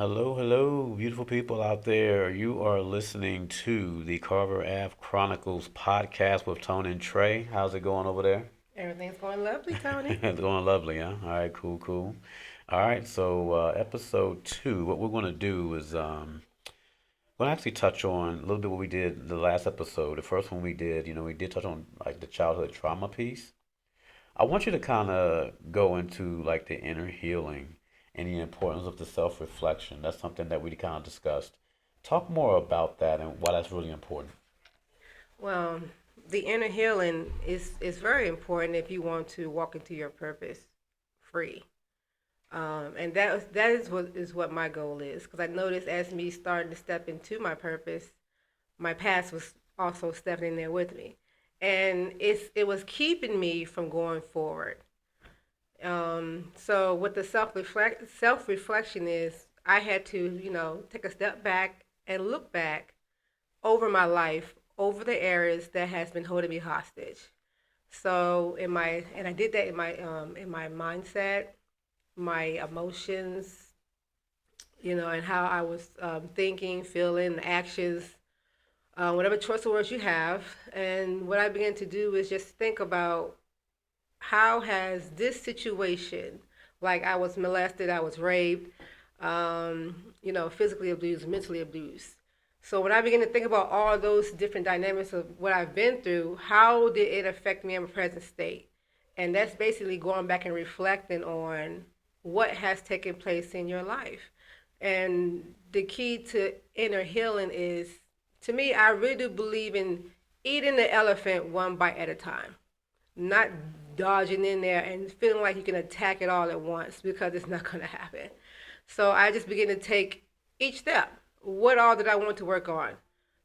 Hello, hello, beautiful people out there. You are listening to the Carver Ave Chronicles podcast with Tony and Trey. How's it going over there? Everything's going lovely, Tony. It's going lovely, huh? All right, cool, cool. All right, so episode two, what we're going to do is going to actually touch on a little bit what we did the last episode. The first one we did, we did touch on like the childhood trauma piece. I want you to kind of go into like the inner healing and the importance of the self-reflection. That's something that we kind of discussed. Talk more about that and why that's really important. Well, the inner healing is very important if you want to walk into your purpose free. And that is what my goal is because I noticed as me starting to step into my purpose, my past was also stepping in there with me, and it was keeping me from going forward. So what the self reflection is, I had to take a step back and look back over my life, over the areas that has been holding me hostage. So I did that in my mindset, my emotions, and how I was thinking, feeling, actions, whatever choice of words you have. And what I began to do is just think about how has this situation, like I was molested, I was raped, physically abused, mentally abused. So when I began to think about all those different dynamics of what I've been through, how did it affect me in my present state? And that's basically going back and reflecting on what has taken place in your life. And the key to inner healing is, to me, I really do believe in eating the elephant one bite at a time, not dodging in there and feeling like you can attack it all at once because it's not going to happen. So I just begin to take each step. What all did I want to work on?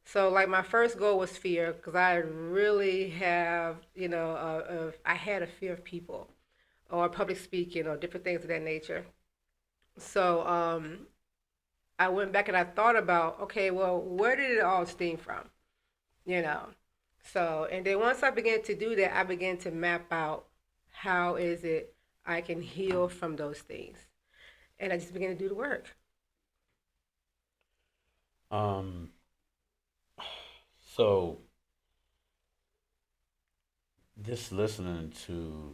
So like my first goal was fear because I really have, I had a fear of people or public speaking or different things of that nature. So I went back and I thought about, okay, well, where did it all stem from? You know. So, and then once I began to do that, I began to map out how is it I can heal from those things. And I just began to do the work. Um, so just listening to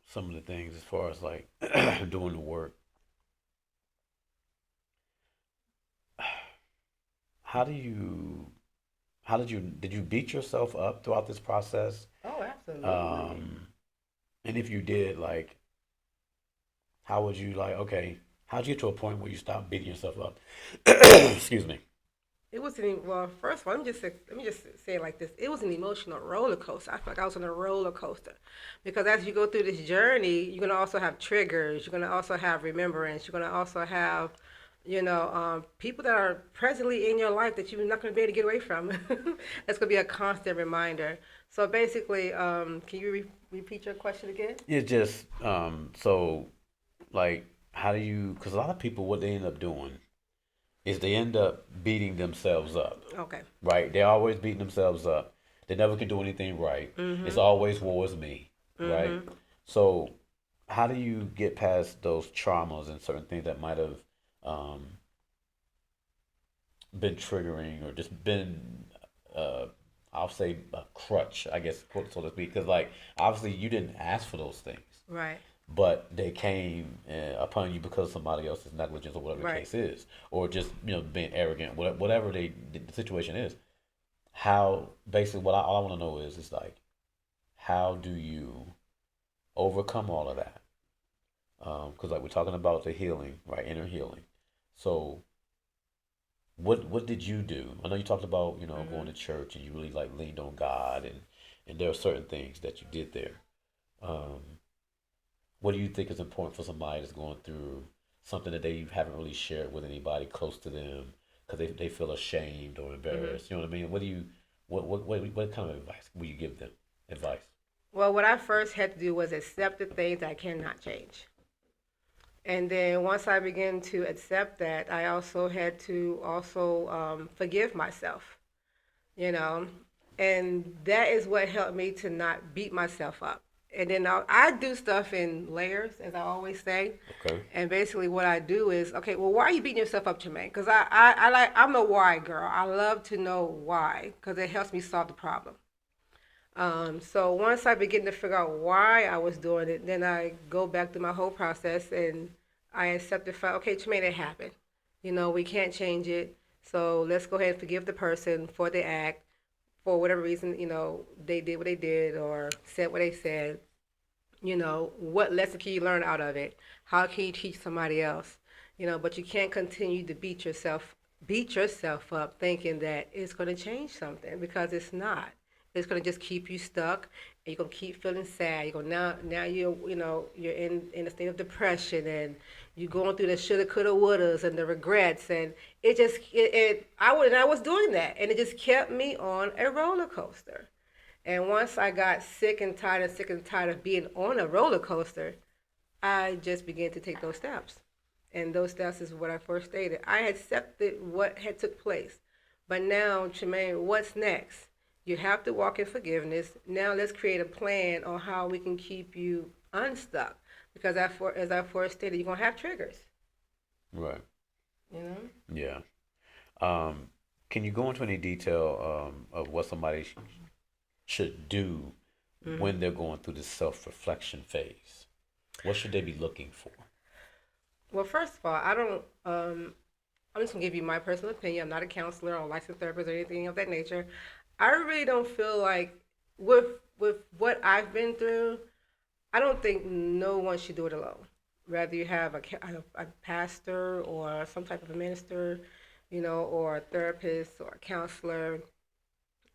some of the things as far as like doing the work, how do you, did you beat yourself up throughout this process? Oh, absolutely. Um, and if you did, like, how would you like, okay, how'd you get to a point where you stopped beating yourself up? Excuse me. It wasn't even, well. First of all, let me just say it like this. It was an emotional roller coaster. I feel like I was on a roller coaster because as you go through this journey, you're gonna also have triggers. You're gonna also have remembrance. You're gonna also have, people that are presently in your life that you're not gonna be able to get away from. That's gonna be a constant reminder. So basically, can you repeat your question again? It just, so like, how do you, because a lot of people, what they end up doing is they end up beating themselves up, Okay. right? They're always beating themselves up. They never can do anything right. It's Mhm. always woe is me, right? Mhm. So, how do you get past those traumas and certain things that might have um, been triggering or just been, uh, I'll say, a crutch, I guess, so to speak? Because, like, obviously, you didn't ask for those things, Right. but they came upon you because of somebody else's negligence or whatever the Right. case is, or just being arrogant, whatever the situation is. How basically what all I want to know is like how do you overcome all of that? Because like we're talking about the healing, right? Inner healing. So what did you do? I know you talked about going Mhm. to church and you really like leaned on God and there are certain things that you did there. Um, what do you think is important for somebody that's going through something that they haven't really shared with anybody close to them because they feel ashamed or Mhm. embarrassed? You know what I mean? What do you what kind of advice will you give them? Advice. Well, what I first had to do was accept the things I cannot change. And then once I began to accept that, I also had to also forgive myself, you know. And that is what helped me to not beat myself up. And then I do stuff in layers, as I always say. Okay. And basically, what I do is, okay, well, why are you beating yourself up, Jermaine? Because I'm a why girl. I love to know why because it helps me solve the problem. So once I begin to figure out why I was doing it, then I go back to my whole process and I accept the fact, okay, Jermaine, it happened. We can't change it. So let's go ahead and forgive the person for the act, for whatever reason, they did what they did or said what they said. What lesson can you learn out of it? How can you teach somebody else? But you can't continue to beat yourself up thinking that it's going to change something because it's not. It's going to just keep you stuck and you're going to keep feeling sad. You're going now you're in a state of depression and you're going through the shoulda coulda wouldas and the regrets and I was doing that and it just kept me on a roller coaster. And once I got sick and tired of being on a roller coaster, I just began to take those steps. And those steps is what I first stated. I accepted what had took place. But now, Tremaine, what's next? You have to walk in forgiveness. Now let's create a plan on how we can keep you unstuck. Because as I first stated, you're going to have triggers. Right. You know? Yeah. Can you go into any detail of what somebody should do when they're going through this self-reflection phase? What should they be looking for? Well, first of all, I don't. I'm just gonna give you my personal opinion. I'm not a counselor or a licensed therapist or anything of that nature. I really don't feel like with what I've been through, I don't think no one should do it alone. Rather you have a pastor or some type of a minister, or a therapist or a counselor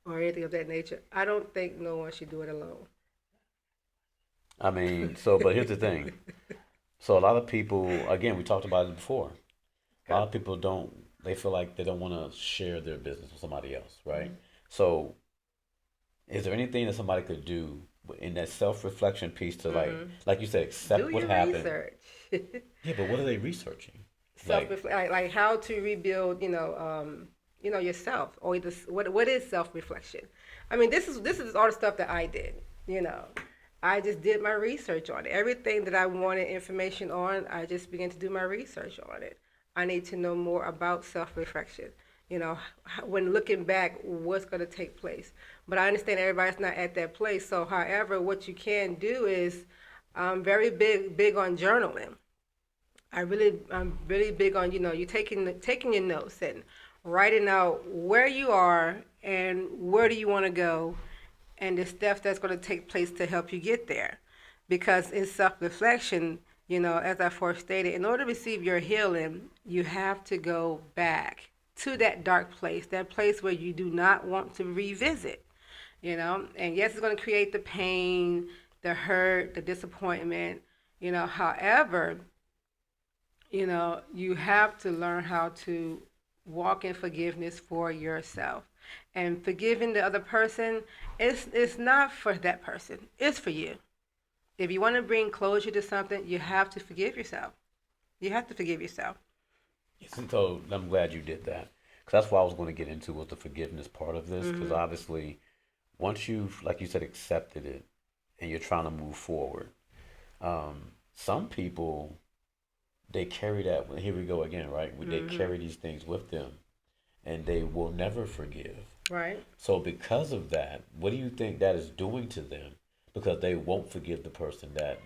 or anything of that nature. I don't think no one should do it alone. I mean, but here's the thing. So a lot of people, again, we talked about it before. A lot of people they feel like they don't want to share their business with somebody else, right? So is there anything that somebody could do in that self-reflection piece to like you said, Do accept what your happened? research. Yeah, but what are they researching? self Like, like how to rebuild, yourself, or what is self reflection. I mean, this is all the stuff that I did. you know I just did my research on it. Everything that I wanted information on, I just began to do my research on it. I need to know more about self reflection. When looking back, what's going to take place. But I understand everybody's not at that place. So, however, what you can do is, I'm very big on journaling. I'm really big on, you taking your notes and writing out where you are and where do you want to go and the steps that's going to take place to help you get there. Because in self-reflection, as I first stated, in order to receive your healing, you have to go back to that dark place, that place where you do not want to revisit. And yes, it's going to create the pain, the hurt, the disappointment. However, you have to learn how to walk in forgiveness for yourself. And forgiving the other person, it's not for that person, it's for you. If you want to bring closure to something, you have to forgive yourself. You have to forgive yourself. yes, and so I'm glad you did that. Because that's what I was going to get into was the forgiveness part of this. Because Mm-hmm. obviously, once you've, like you said, accepted it and you're trying to move forward, some people, they carry that. Here we go again, right? They Mm-hmm. carry these things with them and they will never forgive. Right? So, because of that, what do you think that is doing to them? Because they won't forgive the person that,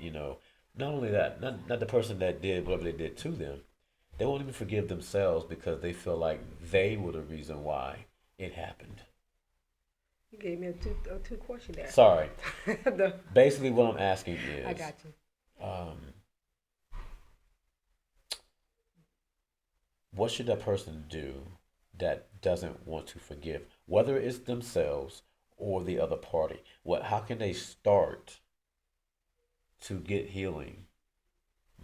not only that, not the person that did whatever they did to them, they won't even forgive themselves because they feel like they were the reason why it happened. You gave me a two question there. Sorry. No, Basically, what I'm asking I is, got you. um, what should that person do that doesn't want to forgive, whether it's themselves or the other party? How can they start to get healing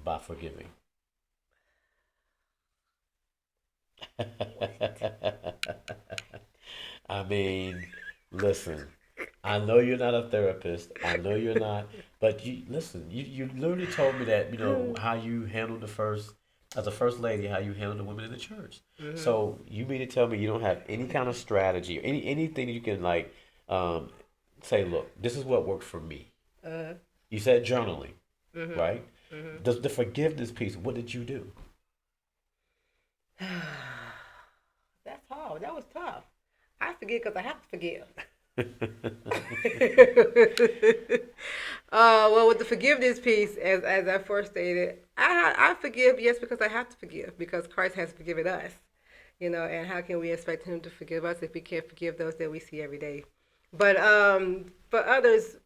by forgiving? I mean, listen, I know you're not a therapist. I know you're not, but you listen, you literally told me that, how you handled as a first lady, how you handled the women in the church. Mm-hmm. So you mean to tell me you don't have any kind of strategy anything you can like, say, look, this is what worked for me. Uh, You said journaling, Mhm. right? Mhm. The forgiveness piece, what did you do? That's hard. That was tough. I forgive because I have to forgive. Well, with the forgiveness piece, as I first stated, I forgive, yes, because I have to forgive because Christ has forgiven us. And how can we expect Him to forgive us if we can't forgive those that we see every day? But for others,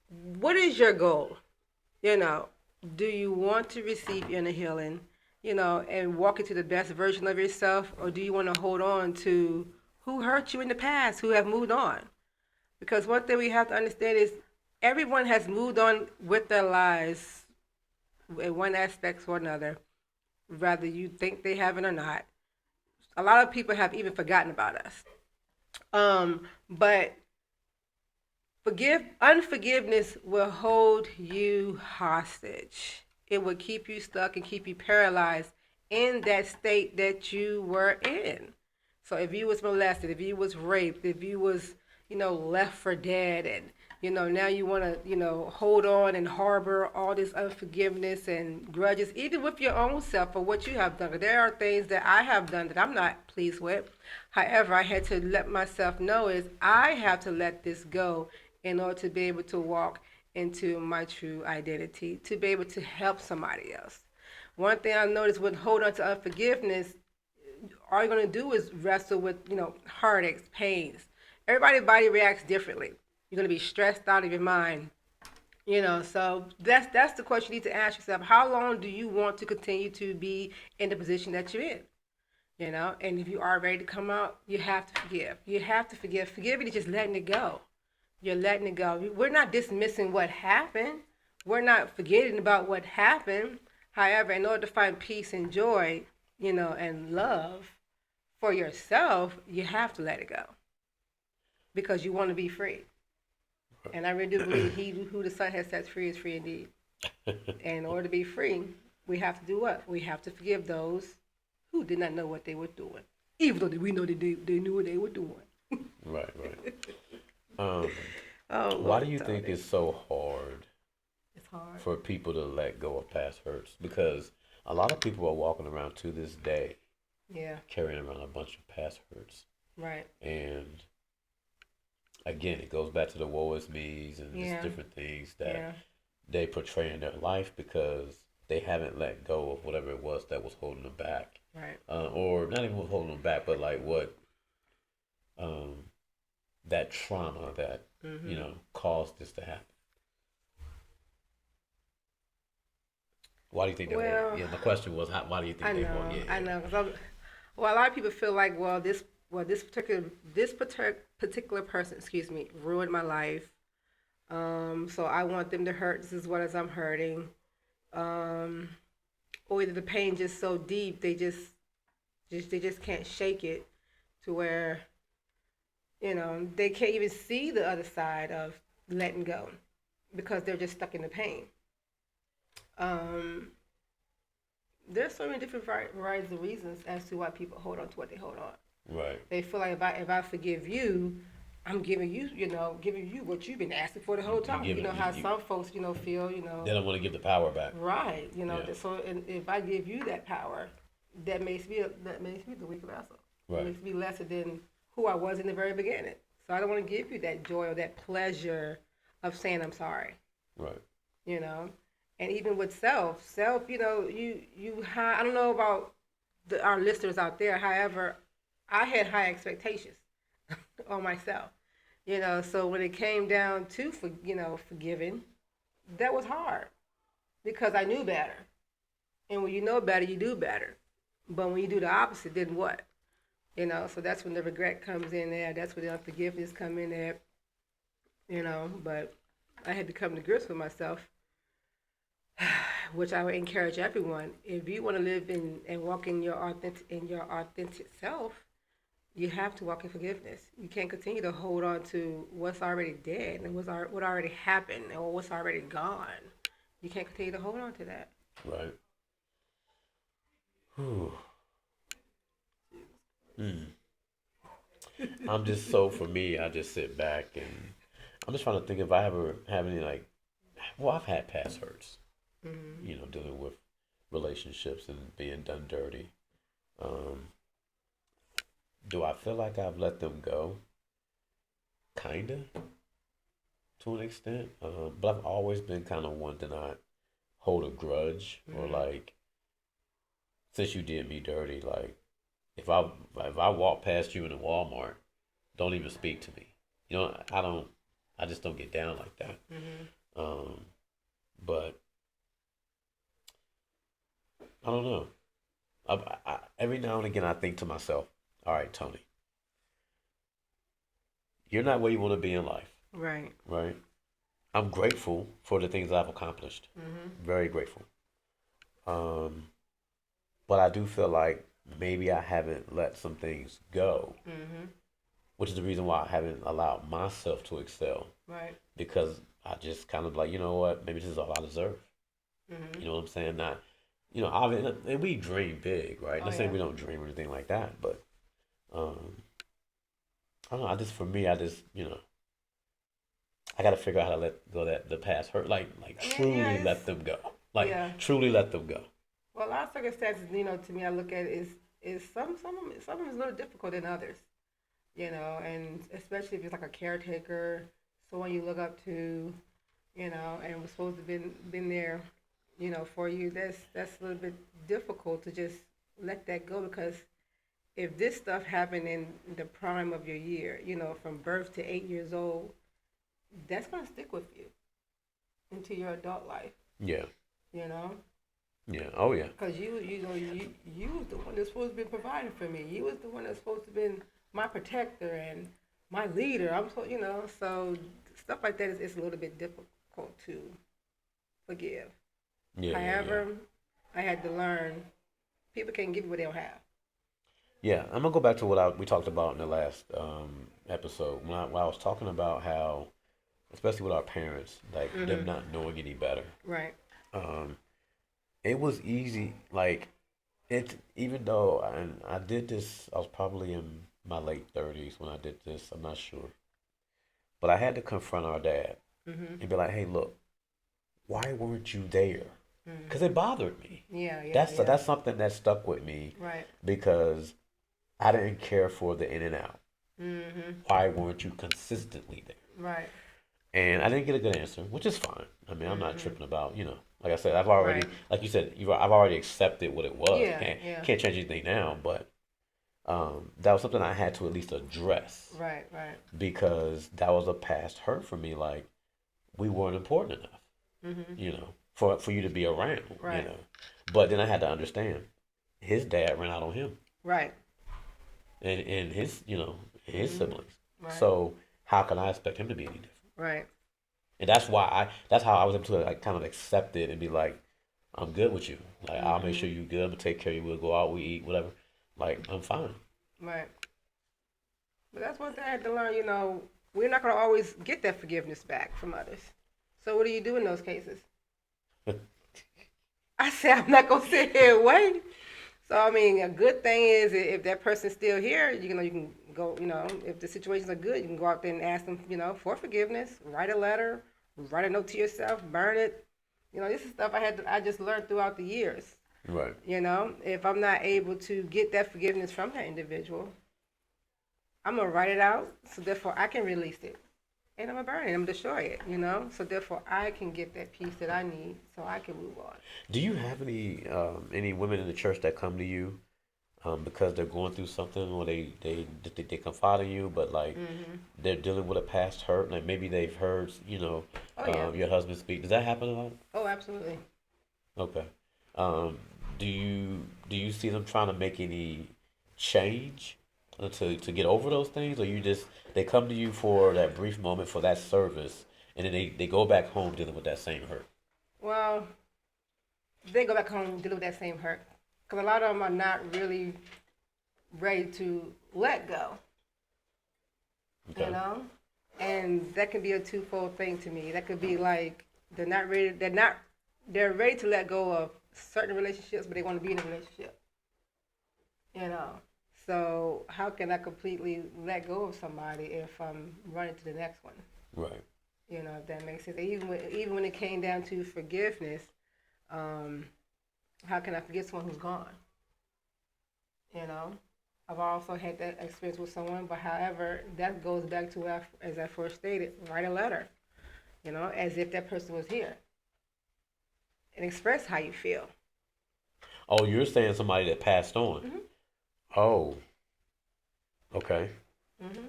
what is your goal? You know, do you want to receive inner healing, and walk into the best version of yourself, or do you want to hold on to who hurt you in the past, who have moved on? Because one thing we have to understand is everyone has moved on with their lives in one aspect or another, whether you think they haven't or not. A lot of people have even forgotten about us. But unforgiveness will hold you hostage. It will keep you stuck and keep you paralyzed in that state that you were in. So if you was molested, if you was raped, if you was, left for dead, and now you want to, hold on and harbor all this unforgiveness and grudges, even with your own self for what you have done. There are things that I have done that I'm not pleased with. However, I had to let myself know is I have to let this go in order to be able to walk into my true identity, to be able to help somebody else. One thing I noticed with hold on to unforgiveness, all you're going to do is wrestle with, heartaches, pains. Everybody's body reacts differently. You're going to be stressed out of your mind. So that's the question you need to ask yourself. How long do you want to continue to be in the position that you're in? And if you are ready to come out, you have to forgive. You have to forgive. Forgiving is just letting it go. You're letting it go. We're not dismissing what happened. We're not forgetting about what happened. However, in order to find peace and joy, and love for yourself, you have to let it go because you want to be free. And I really do believe he who the Son has set free is free indeed. And in order to be free, we have to do what? We have to forgive those who did not know what they were doing, even though we know that they knew what they were doing. Right, right. Um, Oh why Lord, do you think Tony, it's so hard it's hard. for people to let go of past hurts? Because a lot of people are walking around to this day Yeah, carrying around a bunch of past hurts. right. And again, it goes back to the woe is me's and just Yeah, different things that yeah, they portray in their life because they haven't let go of whatever it was that was holding them back. right. Or not even holding them back, but like what um, that trauma that, Mhm. caused this to happen. Why do you think they won't? Well, Yeah, my question was, why do you think I they won't? know, Yeah, I yeah. know. Well, a lot of people feel like, this particular person, excuse me, ruined my life. So I want them to hurt just as well as I'm hurting. Um, or either the pain just so deep they just can't shake it to where they can't even see the other side of letting go because they're just stuck in the pain. Um, there's so many different varieties of reasons as to why people hold on to what they hold on. Right. They feel like if I forgive you, I'm giving you what you've been asking for the You whole you time. give You it. know how some folks feel. They don't want to give the power back. Right. Yeah. So and if I give you that power, that makes me the weak vessel. It Right. makes me lesser than who I was in the very beginning. So I don't want to give you that joy or that pleasure of saying I'm sorry. Right. You know, and even with self, I don't know about our listeners out there. However, I had high expectations on myself. So when it came down to forgiving, that was hard because I knew better. And when you know better, you do better. But when you do the opposite, then what? So that's when the regret comes in there. That's when the unforgiveness come in there. But I had to come to grips with myself, which I would encourage everyone. If you want to live and walk in your authentic self, you have to walk in forgiveness. You can't continue to hold on to what's already dead and what already happened or what's already gone. You can't continue to hold on to that. Right. Whew. Hmm. I'm just so for me, I just sit back and I'm just trying to think if I ever have any like well, I've had past hurts, Mm-hmm. dealing with relationships and being done dirty. Um, do I feel like I've let them go? Kinda, to an extent. But I've always been kind of one to not hold a grudge or Mm-hmm. like, since you did me dirty, like if I if I walk past you in a Walmart, don't even speak to me. I don't. I just don't get down like that. Mm-hmm. Um, but I don't know. Every now and again, I think to myself, all right, Tony, you're not where you want to be in life, Right. right? I'm grateful for the things I've accomplished. Mm-hmm. Very grateful. Um, but I do feel like maybe I haven't let some things go, Mm-hmm. which is the reason why I haven't allowed myself to excel Right. because I just kind of like, you know what, maybe this is all I deserve. Mm-hmm. You know what I'm saying? Not, obviously, and we dream big, right? Oh Not saying yeah. we don't dream or anything like that, but um, I don't know. I just, for me, I just, I got to figure out how to let go that the past hurt, like I mean, yeah, truly it's let them go, like yeah. truly let them go. Well, a lot of circumstances, to me, I look at it is some of them is a little difficult than others, and especially if it's like a caretaker, someone you look up to, and was supposed to been there, for you. That's a little bit difficult to just let that go because if this stuff happened in the prime of your year, from birth to 8 years old, that's gonna stick with you into your adult life, Yeah, you know. yeah, oh yeah, Cause you was the one that's supposed to be providing for me. You was the one that's supposed to be my protector and my leader. I'm so stuff like that is a little bit difficult to forgive. yeah, yeah, yeah. However, I had to learn people can't give you what they don't have. Yeah, I'm gonna go back to what we talked about in the last episode when I was talking about how, especially with our parents, like them Mhm. not knowing any better. Right. Um, it was easy, like it. Even though I did this, I was probably in my late 30s when I did this. I'm not sure, but I had to confront our dad Mhm. and be like, "Hey, look, why weren't you there?" Because Mhm. it bothered me. Yeah. Yeah. Yeah. That's something that stuck with me Right. because I didn't care for the in and out. Mhm. Why weren't you consistently there? Right. And I didn't get a good answer, which is fine. I mean, I'm not Mhm. tripping about, like I said, I've already, Right. like you said, I've already accepted what it was. Yeah. Yeah. Can't change anything now, but that was something I had to at least address Right. Right. because that was a past hurt for me. Like we weren't important enough, Mhm. for you to be around, Right. But then I had to understand his dad ran out on him Right. and his Mhm. siblings. Right. So how can I expect him to be any different? Right. And that's how I was able to like kind of accept it and be like, I'm good with you. Like I'll make sure Mhm. you good. I'm gonna take care of you. We'll go out, we eat, whatever. Like I'm fine. Right. But that's one thing I had to learn. We're not gonna always get that forgiveness back from others. So what do you do in those cases? I said I'm not gonna sit here and wait. So I mean, a good thing is if that person's still here, you can go. If the situations are good, you can go out there and ask them, for forgiveness. Write a letter, write a note to yourself, burn it. This is stuff I just learned throughout the years. Right. If I'm not able to get that forgiveness from that individual, I'm gonna write it out so therefore I can release it. And I'm gonna burn it, I'm gonna destroy it. So therefore I can get that peace that I need so I can move on. Do you have any women in the church that come to you because they're going through something or they confide in you, but like Hmm. they're dealing with a past hurt, like maybe they've heard Oh yeah. your husband speak. Does that happen a lot? Oh, absolutely. Okay. Um, do you see them trying to make any change to get over those things, or you just they come to you for that brief moment for that service, and then they go back home dealing with that same hurt? Well, they go back home and deal with that same hurt because a lot of them are not really ready to let go. you Okay. know and that can be a twofold thing to me. That could be like they're ready to let go of certain relationships, but they want to be in a relationship. you know so how can I completely let go of somebody if I'm running to the next one? Right. You know, if that makes sense. Even when it came down to forgiveness, how can I forgive someone who's gone? You know, I've also had that experience with someone, but however, that goes back to as I first stated, write a letter, you know, as if that person was here, and express how you feel. Oh, you're saying somebody that passed on. Hmm. Oh, okay. Hmm.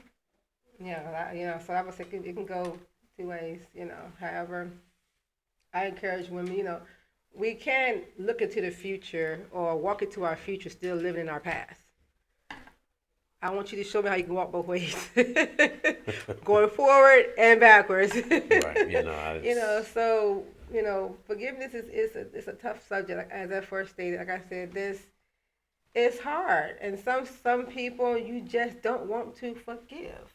Yeah, you know, so I would say it can go two ways, you know. However, I encourage women, you know, we can look into the future or walk into our future still living in our past. I want you to show me how you can walk both ways, going forward and backwards. Right. You know, so you know, forgiveness is a tough subject. Like, as I first stated, like I said, this it's hard, and some people you just don't want to forgive.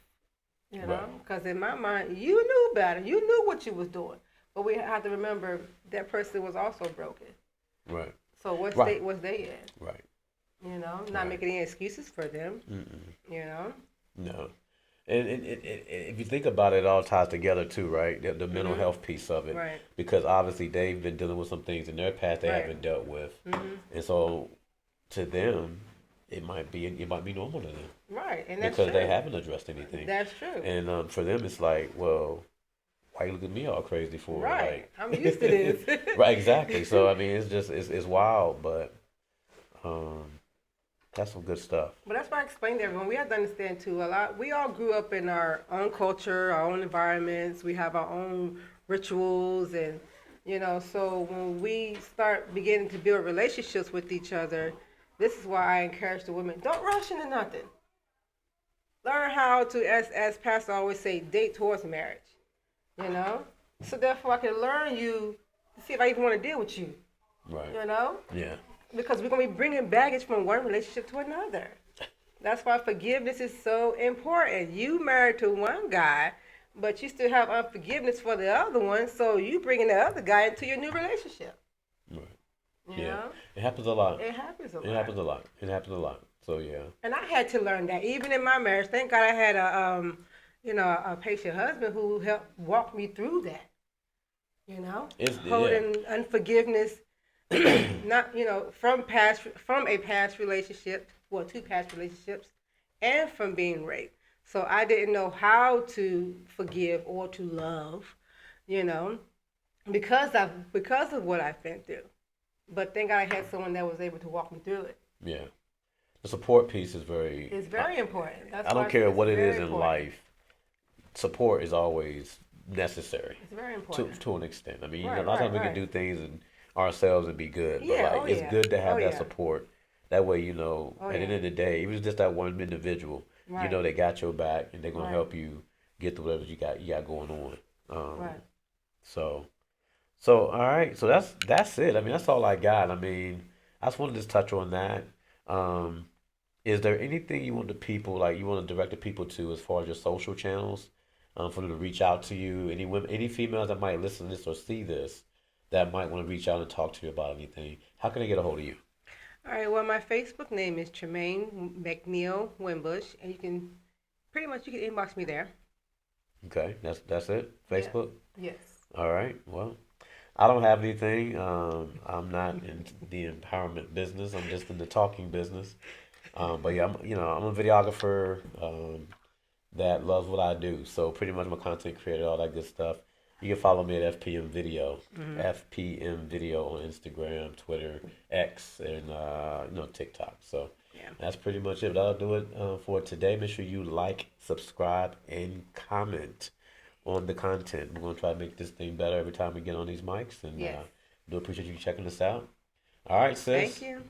You know, Right. because in my mind, you knew better. You knew what you was doing, but we have to remember that person was also broken. Right. So what Right. state was they in? Right. You know, not Right. making any excuses for them. Mm-mm. You know. No. And if you think about it, it all ties together too, right? The mental Mhm. health piece of it, Right. because obviously they've been dealing with some things in their past they Right. haven't dealt with, Mhm. and so to them, it might be normal to them Right, and that's because they true. haven't addressed anything, That's true. and for them it's like, well, why you look at me all crazy for? Right. Like, I'm used to this. right, exactly. So I mean, it's just it's wild, but um, that's some good stuff. But that's why I explained to everyone. We have to understand too. A lot. We all grew up in our own culture, our own environments. We have our own rituals, and you know. So when we start beginning to build relationships with each other, this is why I encourage the women: don't rush into nothing. Learn how to, as Pastor always say, date towards marriage. You know. So therefore, I can learn you to see if I even want to deal with you. Right. You know. Yeah. Because we're going to be bringing baggage from one relationship to another. That's why forgiveness is so important. You married to one guy, but you still have unforgiveness for the other one, so you bringing the other guy into your new relationship. Right. You Yeah. know, It happens a lot. it happens a It lot. happens a lot. It happens a lot. So yeah. And I had to learn that even in my marriage. Thank God I had you know, a patient husband who helped walk me through that. You know, It's yeah. holding unforgiveness, not you know, from a past relationship, well, two past relationships, and from being raped. So I didn't know how to forgive or to love, you know, because of what I've been through. But thank God I had someone that was able to walk me through it. Yeah. The support piece is very. It's very important. That's I why don't care it's what it very is in important. life. Support is always necessary It's very to important. to an extent. I mean, Right, a lot of times right, we can right. do things and ourselves and be good, but Yeah. like Oh it's yeah. good to Oh have that yeah. support. That way, Oh at the yeah. end of the day, even if it's just that one individual, Right. they got your back and they're gonna Right. help you get to whatever you got going on. Right. So all right, so that's it. I mean, that's all I got. I mean, I just wanted to just touch on that. Um, is there anything you want the people like you want to direct the people to as far as your social channels, for them to reach out to you? Any women, any females that might listen to this or see this that might want to reach out and talk to you about anything? How can they get a hold of you? All right. Well, my Facebook name is Tremaine McNeil Wimbush, and you can inbox me there. Okay, that's it. Yeah. Facebook. Yes. All right. Well, I don't have anything. I'm not in the empowerment business. I'm just in the talking business. But yeah, I'm a videographer that loves what I do. So pretty much I'm a content creator, all that good stuff. You can follow me at FPM Video, Hmm. FPM Video on Instagram, Twitter, X, and TikTok. So Yeah. that's pretty much it. That'll do it for today. Make sure you like, subscribe, and comment on the content. We're gonna try to make this thing better every time we get on these mics, and Yes. do appreciate you checking us out. All right, Thank sis. you.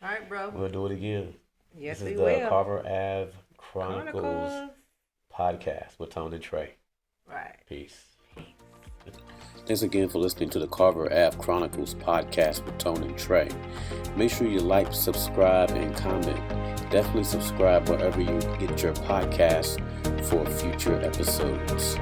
All right, bro. We'll do it again. This Yes, is we the will. Carver Ave Chronicles Chronicles. podcast with Tone and Trae. Right. Peace. Thanks again for listening to the Carver Ave Chronicles podcast with Tone and Trae. Make sure you like, subscribe, and comment. Definitely subscribe wherever you get your podcasts for future episodes.